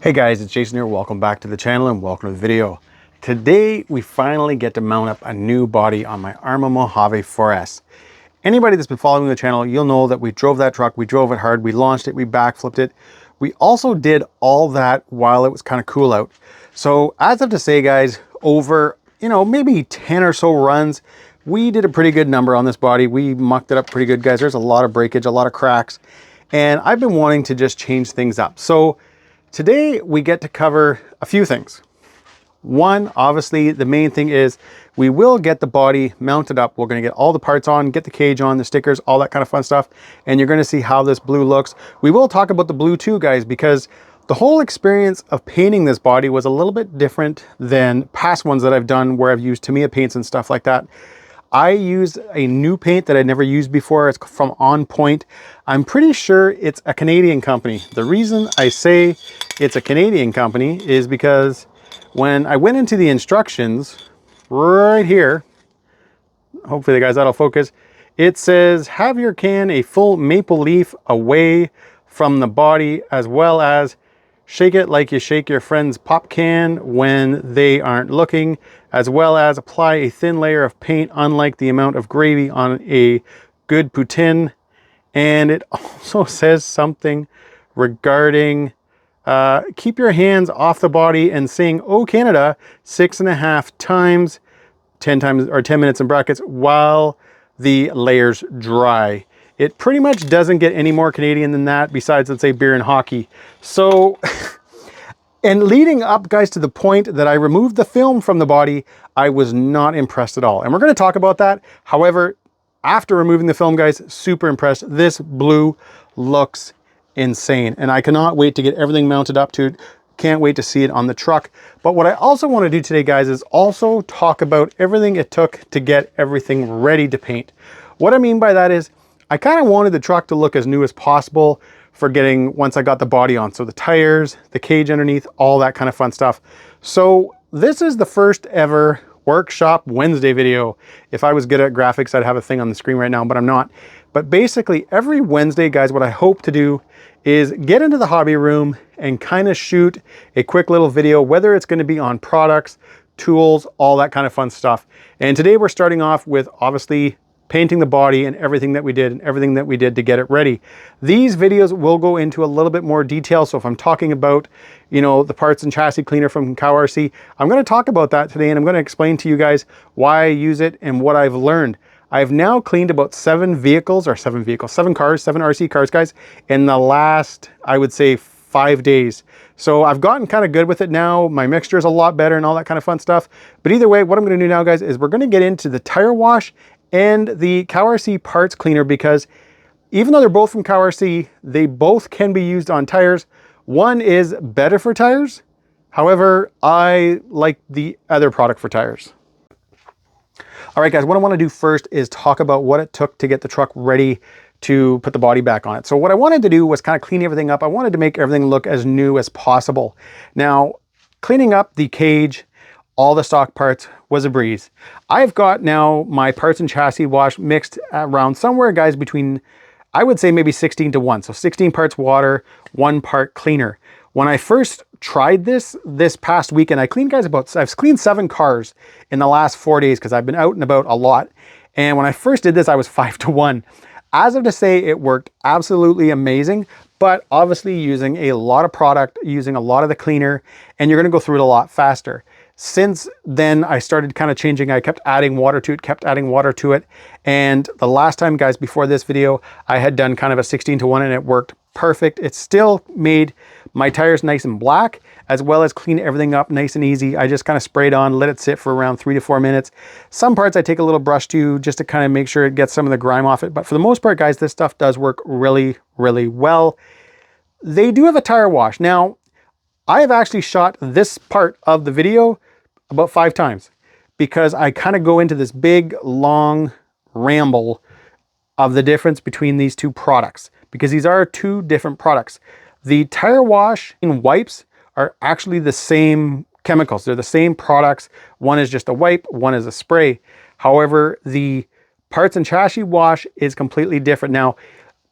Hey guys, it's Jason here. Welcome back to the channel and welcome to the video. Today, we finally get to mount up a new body on my Arrma Mojave 4S. Anybody that's been following the channel, you'll know that we drove that truck, we drove it hard, we launched it, we backflipped it. We also did all that while it was kind of cool out. So as of to say, guys, over, maybe 10 or so runs, we did a pretty good number on this body. We mucked it up pretty good, guys. There's a lot of breakage, a lot of cracks, and I've been wanting to just change things up. So today we get to cover a few things. One, obviously the main thing is we will get the body mounted up. We're going to get all the parts on, get the cage on, the stickers, all that kind of fun stuff. And you're going to see how this blue looks. We will talk about the blue too, guys, because the whole experience of painting this body was a little bit different than past ones that I've done where I've used Tamiya paints and stuff like that. I used a new paint that I'd never used before. It's from On Point. I'm pretty sure it's a Canadian company. The reason I say it's a Canadian company is because when I went into the instructions right here, hopefully the guys that'll focus, it says have your can a full maple leaf away from the body, as well as shake it like you shake your friend's pop can when they aren't looking, as well as apply a thin layer of paint unlike the amount of gravy on a good poutine. And it also says something regarding keep your hands off the body and sing "Oh Canada" 6.5 times, 10 times or 10 minutes in brackets, while the layers dry. It pretty much doesn't get any more Canadian than that, besides, let's say, beer and hockey. So, and leading up, guys, to the point that I removed the film from the body, I was not impressed at all. And we're going to talk about that. However, after removing the film, guys, super impressed. This blue looks insane. And I cannot wait to get everything mounted up to it. Can't wait to see it on the truck. But what I also want to do today, guys, is also talk about everything it took to get everything ready to paint. What I mean by that is, I kind of wanted the truck to look as new as possible for getting, once I got the body on. So the tires, the cage underneath, all that kind of fun stuff. So this is the first ever Workshop Wednesday video. If I was good at graphics, I'd have a thing on the screen right now, but I'm not. But basically every Wednesday, guys, what I hope to do is get into the hobby room and kind of shoot a quick little video, whether it's going to be on products, tools, all that kind of fun stuff. And today we're starting off with obviously painting the body and everything that we did to get it ready. These videos will go into a little bit more detail. So if I'm talking about, the parts and chassis cleaner from RC, I'm going to talk about that today, and I'm going to explain to you guys why I use it and what I've learned. I've now cleaned about 7 RC cars, guys, in the last, I would say, 5 days. So I've gotten kind of good with it now. My mixture is a lot better and all that kind of fun stuff. But either way, what I'm going to do now, guys, is we're going to get into the tire wash and the RC parts cleaner, because even though they're both from RC, they both can be used on tires. One is better for tires. However, I like the other product for tires. All right, guys, what I want to do first is talk about what it took to get the truck ready to put the body back on it. So what I wanted to do was kind of clean everything up. I wanted to make everything look as new as possible. Now, cleaning up the cage, all the stock parts, was a breeze. I've got now my parts and chassis wash mixed around somewhere, guys, between, I would say, maybe 16 to 1. So 16 parts water, 1 part cleaner. When I first tried this past weekend, I've cleaned 7 cars in the last 4 days because I've been out and about a lot. And when I first did this, I was 5 to 1. As of to say, it worked absolutely amazing, but obviously using a lot of product, using a lot of the cleaner, and you're going to go through it a lot faster. Since then, I started kind of changing. I kept adding water to it, and the last time, guys, before this video, I had done kind of a 16 to 1, and it worked perfect. It still made my tires nice and black, as well as clean everything up nice and easy. I just kind of sprayed on, let it sit for around 3 to 4 minutes. Some parts I take a little brush to, just to kind of make sure it gets some of the grime off it. But for the most part, guys, this stuff does work really, really well. They do have a tire wash. Now, I have actually shot this part of the video about 5 times, because I kind of go into this big, long ramble of the difference between these two products, because these are 2 different products. The tire wash and wipes are actually the same chemicals. They're the same products. One is just a wipe, one is a spray. However, the parts and chassis wash is completely different. Now,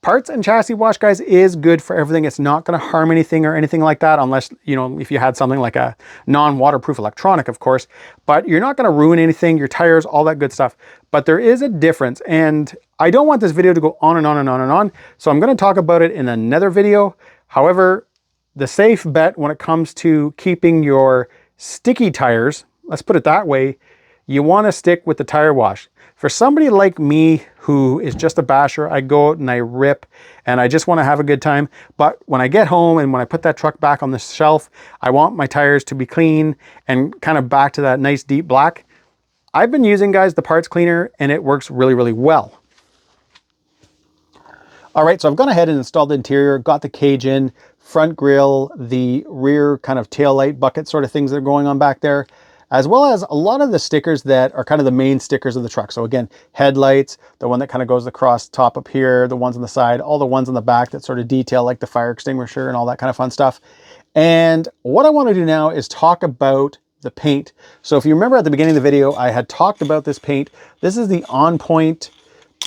Parts and chassis wash, guys, is good for everything. It's not going to harm anything or anything like that, unless, you know, if you had something like a non-waterproof electronic, of course. But you're not going to ruin anything, your tires, all that good stuff. But there is a difference, and I don't want this video to go on and on and on and on, so I'm going to talk about it in another video. However, the safe bet when it comes to keeping your sticky tires, let's put it that way, you want to stick with the tire wash. For somebody like me who is just a basher, I go out and I rip and I just want to have a good time. But when I get home and when I put that truck back on the shelf, I want my tires to be clean and kind of back to that nice deep black. I've been using, guys, the parts cleaner, and it works really, really well. All right, so I've gone ahead and installed the interior, got the cage in, front grille, the rear kind of tail light bucket sort of things that are going on back there, as well as a lot of the stickers that are kind of the main stickers of the truck. So again, headlights, the one that kind of goes across top up here, the ones on the side, all the ones on the back that sort of detail like the fire extinguisher and all that kind of fun stuff. And what I want to do now is talk about the paint. So if you remember at the beginning of the video, I had talked about this paint. This is the On Point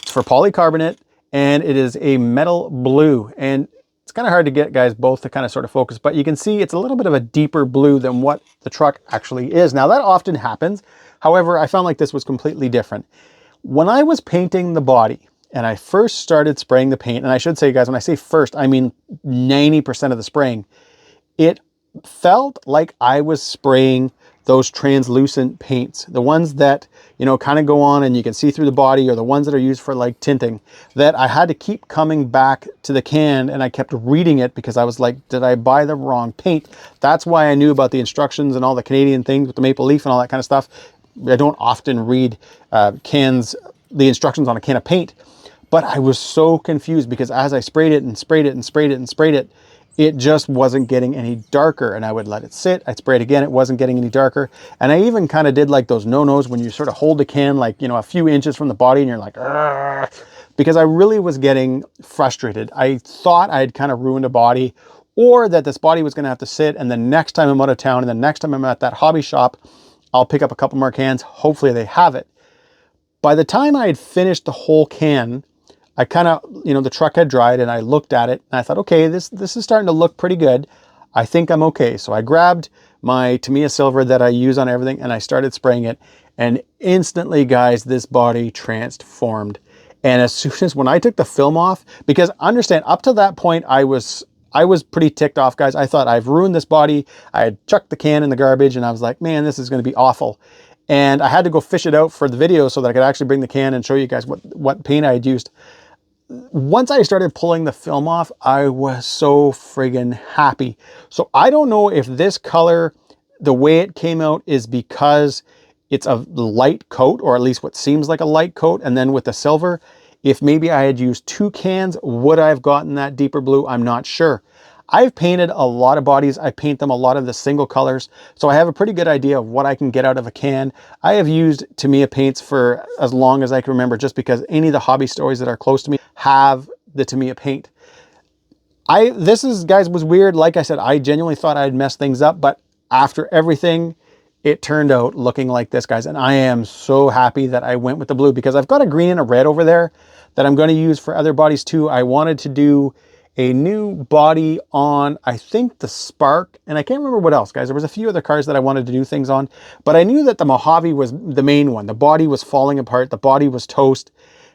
for polycarbonate, and it is a metal blue. And it's kind of hard to get, guys, both to kind of sort of focus, but you can see it's a little bit of a deeper blue than what the truck actually is. Now that often happens. However, I found like this was completely different. When I was painting the body and I first started spraying the paint, and I should say, guys, when I say first, I mean 90% of the spraying, it felt like I was spraying those translucent paints, the ones that, you know, kind of go on and you can see through the body, or the ones that are used for like tinting, that I had to keep coming back to the can and I kept reading it because I was like, did I buy the wrong paint? That's why I knew about the instructions and all the Canadian things with the maple leaf and all that kind of stuff. I don't often read the instructions on a can of paint, but I was so confused because as I sprayed it and sprayed it and sprayed it and sprayed it, it just wasn't getting any darker. And I would let it sit, I'd spray it again, it wasn't getting any darker. And I even kind of did like those no-nos when you sort of hold the can like, you know, a few inches from the body and you're like, argh, because I really was getting frustrated. I thought I had kind of ruined a body, or that this body was going to have to sit, and the next time I'm out of town and the next time I'm at that hobby shop, I'll pick up a couple more cans. Hopefully they have it. By the time I had finished the whole can, I kind of, you know, the truck had dried and I looked at it and I thought, okay, this is starting to look pretty good. I think I'm okay. So I grabbed my Tamiya Silver that I use on everything and I started spraying it, and instantly, guys, this body transformed. And as soon as when I took the film off, because understand, up to that point, I was pretty ticked off, guys. I thought I've ruined this body. I had chucked the can in the garbage and I was like, man, this is going to be awful. And I had to go fish it out for the video so that I could actually bring the can and show you guys what paint I had used. Once I started pulling the film off, I was so friggin' happy. So I don't know if this color, the way it came out, is because it's a light coat, or at least what seems like a light coat. And then with the silver, if maybe I had used 2 cans, would I have gotten that deeper blue? I'm not sure. I've painted a lot of bodies. I paint them a lot of the single colors, so I have a pretty good idea of what I can get out of a can. I have used Tamiya paints for as long as I can remember, just because any of the hobby stores that are close to me have the Tamiya paint. This is, guys, was weird. Like I said, I genuinely thought I'd messed things up, but after everything, it turned out looking like this, guys. And I am so happy that I went with the blue, because I've got a green and a red over there that I'm going to use for other bodies too. I wanted to do a new body on, I think, the Spark, and I can't remember what else, guys. There was a few other cars that I wanted to do things on, but I knew that the Mojave was the main one. The body was falling apart. The body was toast.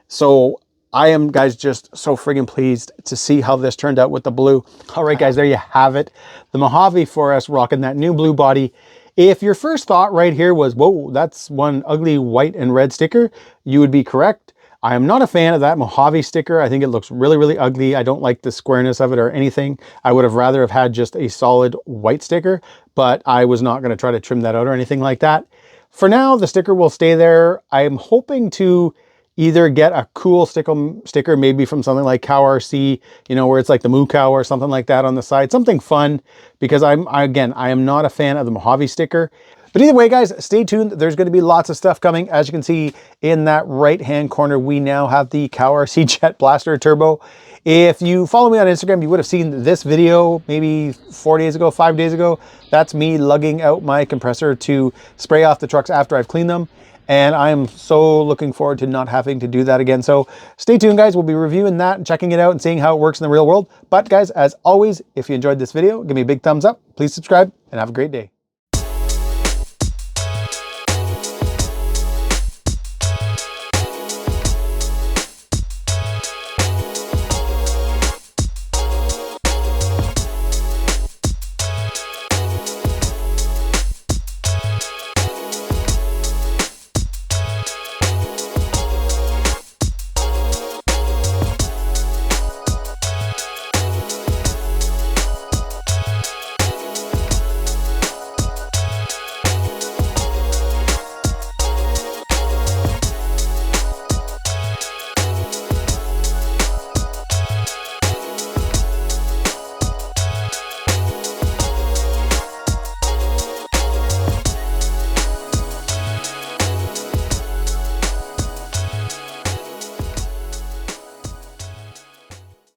So I am, guys, just so friggin' pleased to see how this turned out with the blue. All right, guys, there you have it. The Mojave for us, rocking that new blue body. If your first thought right here was, whoa, that's one ugly white and red sticker, you would be correct. I am not a fan of that Mojave sticker. I think it looks really, really ugly. I don't like the squareness of it or anything. I would have rather have had just a solid white sticker, but I was not going to try to trim that out or anything like that. For now, the sticker will stay there. I'm hoping to either get a cool sticker, maybe from something like Cow RC, you know, where it's like the Moo Cow or something like that on the side, something fun, because I am not a fan of the Mojave sticker. But either way, guys, stay tuned. There's going to be lots of stuff coming. As you can see in that right-hand corner, we now have the Cow RC Jet Blaster Turbo. If you follow me on Instagram, you would have seen this video maybe 4 days ago, 5 days ago. That's me lugging out my compressor to spray off the trucks after I've cleaned them. And I am so looking forward to not having to do that again. So stay tuned, guys. We'll be reviewing that and checking it out and seeing how it works in the real world. But guys, as always, if you enjoyed this video, give me a big thumbs up, please subscribe, and have a great day.